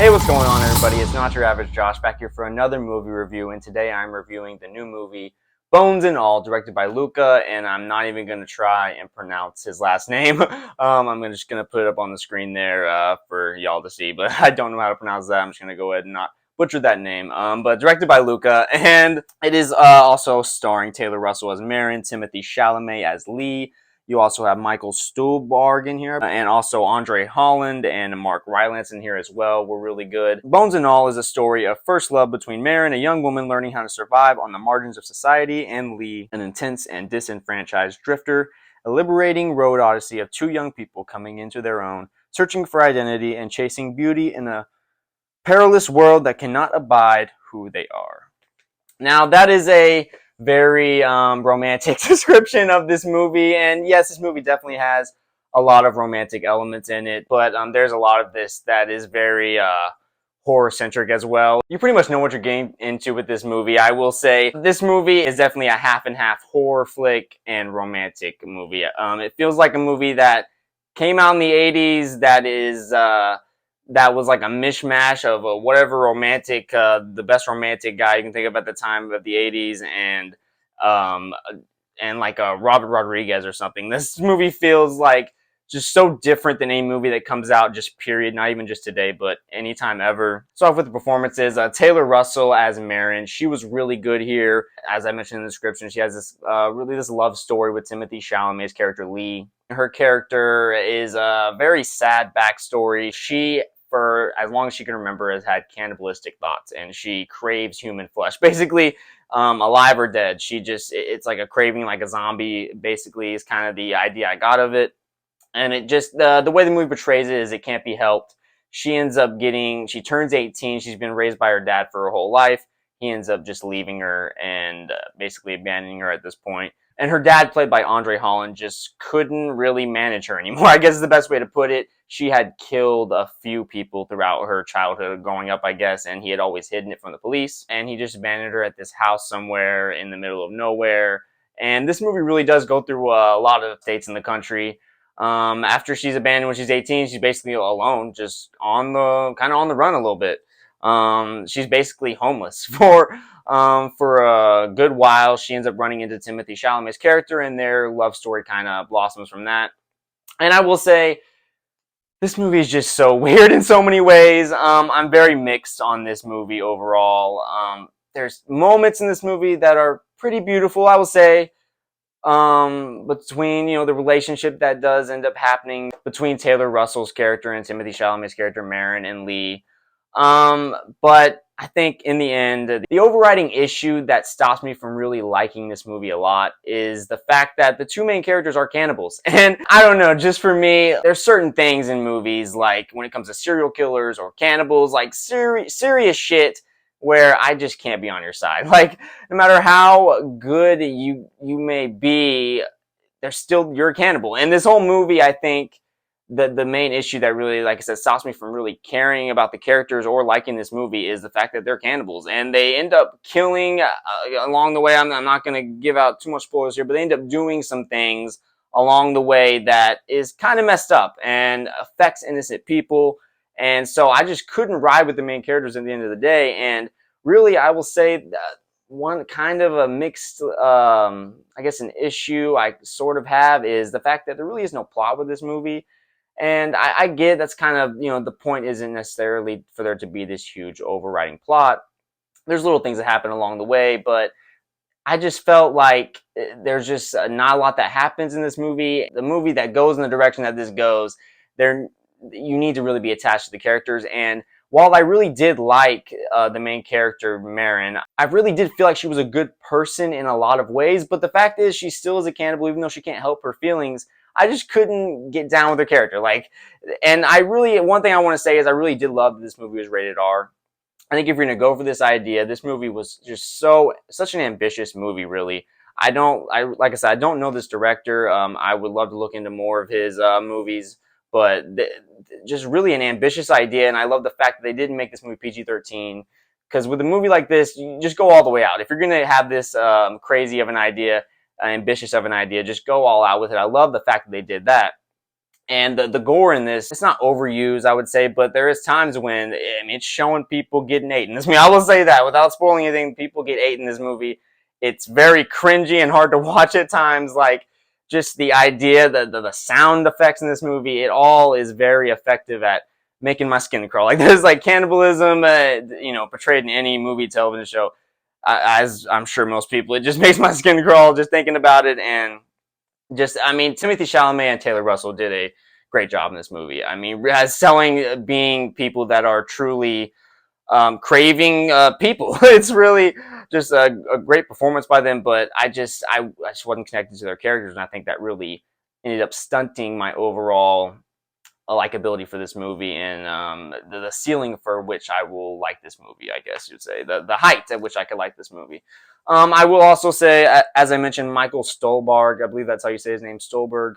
Hey, what's going on, everybody? It's not your average Josh back here for another movie review, and today I'm reviewing the new movie Bones and All, directed by Luca, and I'm not even going to try and pronounce his last name. I'm just going to put it up on the screen there for y'all to see, but I don't know how to pronounce that. I'm just going to go ahead and not butcher that name. But directed by Luca, and it is also starring Taylor Russell as Marin, Timothy Chalamet as Lee. You also have Michael Stuhlbarg in here, and also Andre Holland and Mark Rylance in here as well. We're really good. Bones and All is a story of first love between Marin, a young woman learning how to survive on the margins of society, and Lee, an intense and disenfranchised drifter. A liberating road odyssey of two young people coming into their own, searching for identity and chasing beauty in a perilous world that cannot abide who they are. Now, that is a very romantic description of this movie, and yes, this movie definitely has a lot of romantic elements in it, but there's a lot of this that is very horror-centric as well. You pretty much know what you're getting into with this movie. I will say this movie is definitely a half-and-half horror flick and romantic movie. It feels like a movie that came out in the 80s that was like a mishmash of whatever romantic, the best romantic guy you can think of at the time of the 80s, and like Robert Rodriguez or something. This movie feels like just so different than any movie that comes out just period, not even just today, but anytime ever. Start off with the performances. Taylor Russell as Marin, she was really good here. As I mentioned in the description, she has this this love story with Timothy Chalamet's character Lee. Her character is a very sad backstory. She, for as long as she can remember, has had cannibalistic thoughts, and she craves human flesh. Basically, alive or dead. It's like a craving, like a zombie, basically, is kind of the idea I got of it. And it just, the way the movie portrays it is it can't be helped. She turns 18, she's been raised by her dad for her whole life. He ends up just leaving her and basically abandoning her at this point. And her dad, played by Andre Holland, just couldn't really manage her anymore, I guess is the best way to put it. She had killed a few people throughout her childhood growing up, I guess, and he had always hidden it from the police. And he just abandoned her at this house somewhere in the middle of nowhere. And this movie really does go through a lot of states in the country. After she's abandoned when she's 18, she's basically alone, just kind of on the run a little bit. She's basically homeless for a good while. She ends up running into Timothy Chalamet's character, and their love story kind of blossoms from that. And I will say, this movie is just so weird in so many ways. I'm very mixed on this movie overall. There's moments in this movie that are pretty beautiful, I will say. Between, the relationship that does end up happening between Taylor Russell's character and Timothy Chalamet's character, Marin and Lee. But I think in the end, the overriding issue that stops me from really liking this movie a lot is the fact that the two main characters are cannibals. And I don't know, just for me, there's certain things in movies, like when it comes to serial killers or cannibals, like serious shit, where I just can't be on your side. Like, no matter how good you may be, you're a cannibal. And this whole movie, I think, the main issue that really, like I said, stops me from really caring about the characters or liking this movie is the fact that they're cannibals. And they end up killing along the way. I'm not going to give out too much spoilers here, but they end up doing some things along the way that is kind of messed up and affects innocent people. And so I just couldn't ride with the main characters at the end of the day. And really, I will say one kind of a mixed, I guess an issue I sort of have is the fact that there really is no plot with this movie. And I get that's kind of, the point isn't necessarily for there to be this huge overriding plot. There's little things that happen along the way, but I just felt like there's just not a lot that happens in this movie. The movie that goes in the direction that this goes, you need to really be attached to the characters. And while I really did like the main character, Marin, I really did feel like she was a good person in a lot of ways. But the fact is, she still is a cannibal, even though she can't help her feelings. I just couldn't get down with her character. And one thing I want to say is I really did love that this movie was rated R. I think if you're going to go for this idea, this movie was just such an ambitious movie, really. Like I said, I don't know this director. I would love to look into more of his movies. But just really an ambitious idea, and I love the fact that they didn't make this movie PG-13, because with a movie like this, you just go all the way out. If you're going to have this crazy of an idea, ambitious of an idea, just go all out with it. I love the fact that they did that. And the gore in this, it's not overused, I would say, but there is times when, I mean, it's showing people getting ate in this movie. I will say that without spoiling anything, people get ate in this movie. It's very cringy and hard to watch at times. Like, just the idea, the sound effects in this movie, it all is very effective at making my skin crawl. Like, there's like cannibalism, portrayed in any movie, television show, as I'm sure most people, it just makes my skin crawl just thinking about it. And just, I mean, Timothy Chalamet and Taylor Russell did a great job in this movie. I mean, as selling being people that are truly craving people. It's really just a great performance by them. But I just wasn't connected to their characters, and I think that really ended up stunting my overall likability for this movie, and the ceiling for which I will like this movie, I guess you'd say, the height at which I could like this movie. I will also say, as I mentioned, Michael Stolberg, I believe that's how you say his name, Stolberg.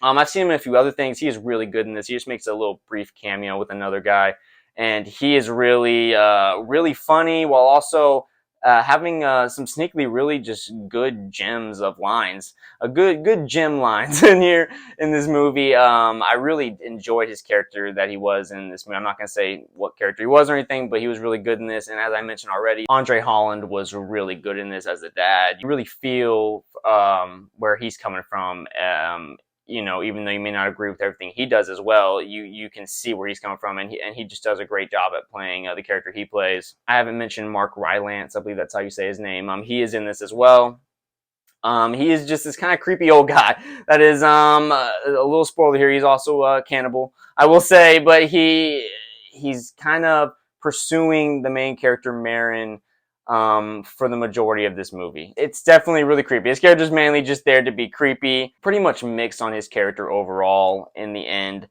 I've seen him in a few other things. He is really good in this. He just makes a little brief cameo with another guy, and he is really, really funny while also having some sneakily really just good gems of lines, a good gem lines in here in this movie. I really enjoyed his character that he was in this movie. I'm not gonna say what character he was or anything, but he was really good in this. And as I mentioned already, Andre Holland was really good in this as a dad. You really feel where he's coming from. Even though you may not agree with everything he does as well, you can see where he's coming from, and he just does a great job at playing the character he plays. I haven't mentioned Mark Rylance, I believe that's how you say his name. He is in this as well. He is just this kind of creepy old guy that is a little spoiler here. He's also a cannibal, I will say, but he's kind of pursuing the main character Marin for the majority of this movie. It's definitely really creepy. His character's mainly just there to be creepy, pretty much mixed on his character overall in the end.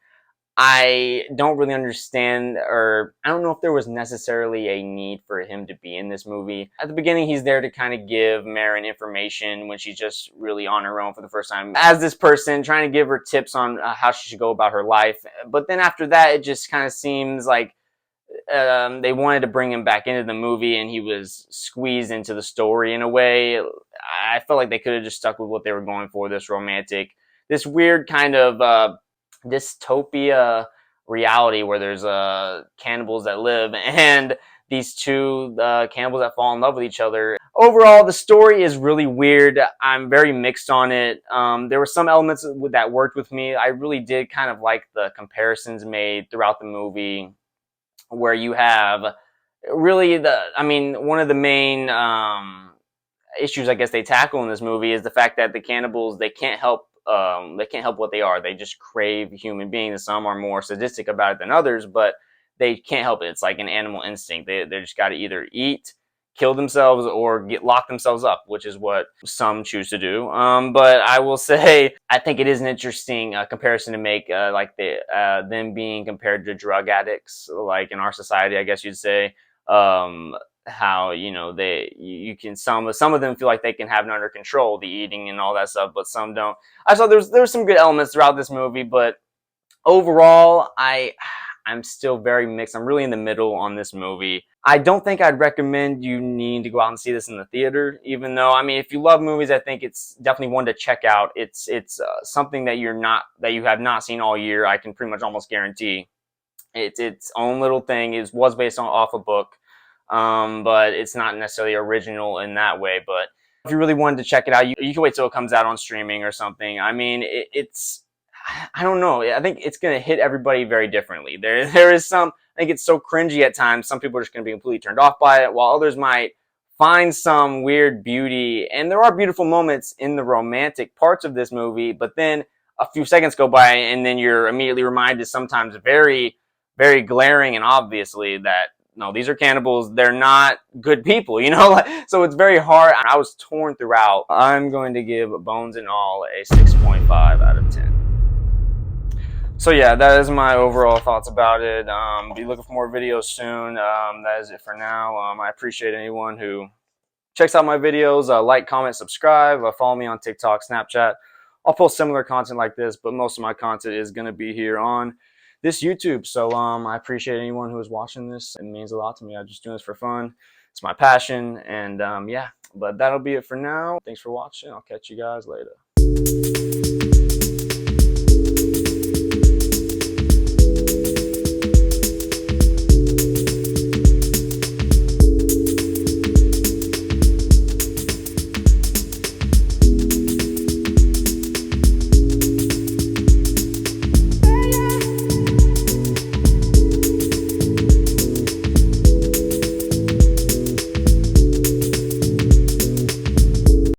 I don't really understand, or I don't know if there was necessarily a need for him to be in this movie. At the beginning, he's there to kind of give Marin information when she's just really on her own for the first time as this person, trying to give her tips on how she should go about her life. But then after that, it just kind of seems like they wanted to bring him back into the movie, and he was squeezed into the story in a way. I felt like they could have just stuck with what they were going for, this weird kind of dystopia reality where there's cannibals that live and these two cannibals that fall in love with each other. Overall, the story is really weird. I'm very mixed on it. There were some elements that worked with me. I really did kind of like the comparisons made throughout the movie, where you have really one of the main issues I guess they tackle in this movie is the fact that the cannibals, they can't help what they are. They just crave human beings. Some are more sadistic about it than others, but they can't help it. It's like an animal instinct. They just got to either eat, kill themselves, or lock themselves up, which is what some choose to do. But I will say, I think it is an interesting comparison to make, them being compared to drug addicts, like in our society, I guess you'd say. How you can, some of them feel like they can have it under control, the eating and all that stuff, but some don't. I saw there's some good elements throughout this movie, but overall, I'm still very mixed. I'm really in the middle on this movie. I don't think I'd recommend you need to go out and see this in the theater, even though, I mean, if you love movies, I think it's definitely one to check out. It's something that you have not seen all year. I can pretty much almost guarantee. It's its own little thing. It was based off a book, but it's not necessarily original in that way. But if you really wanted to check it out, you can wait till it comes out on streaming or something. I mean, I don't know. I think it's going to hit everybody very differently. There is some, I think it's so cringy at times. Some people are just going to be completely turned off by it, while others might find some weird beauty. And there are beautiful moments in the romantic parts of this movie, but then a few seconds go by and then you're immediately reminded, sometimes very, very glaring and obviously, that no, these are cannibals. They're not good people, so it's very hard. I was torn throughout. I'm going to give Bones and All a 6.5 out of 10. So yeah, that is my overall thoughts about it. Be looking for more videos soon. That is it for now. I appreciate anyone who checks out my videos. Like, comment, subscribe. Follow me on TikTok, Snapchat. I'll post similar content like this, but most of my content is going to be here on this YouTube. So I appreciate anyone who is watching this. It means a lot to me. I'm just doing this for fun. It's my passion. And yeah, but that'll be it for now. Thanks for watching. I'll catch you guys later.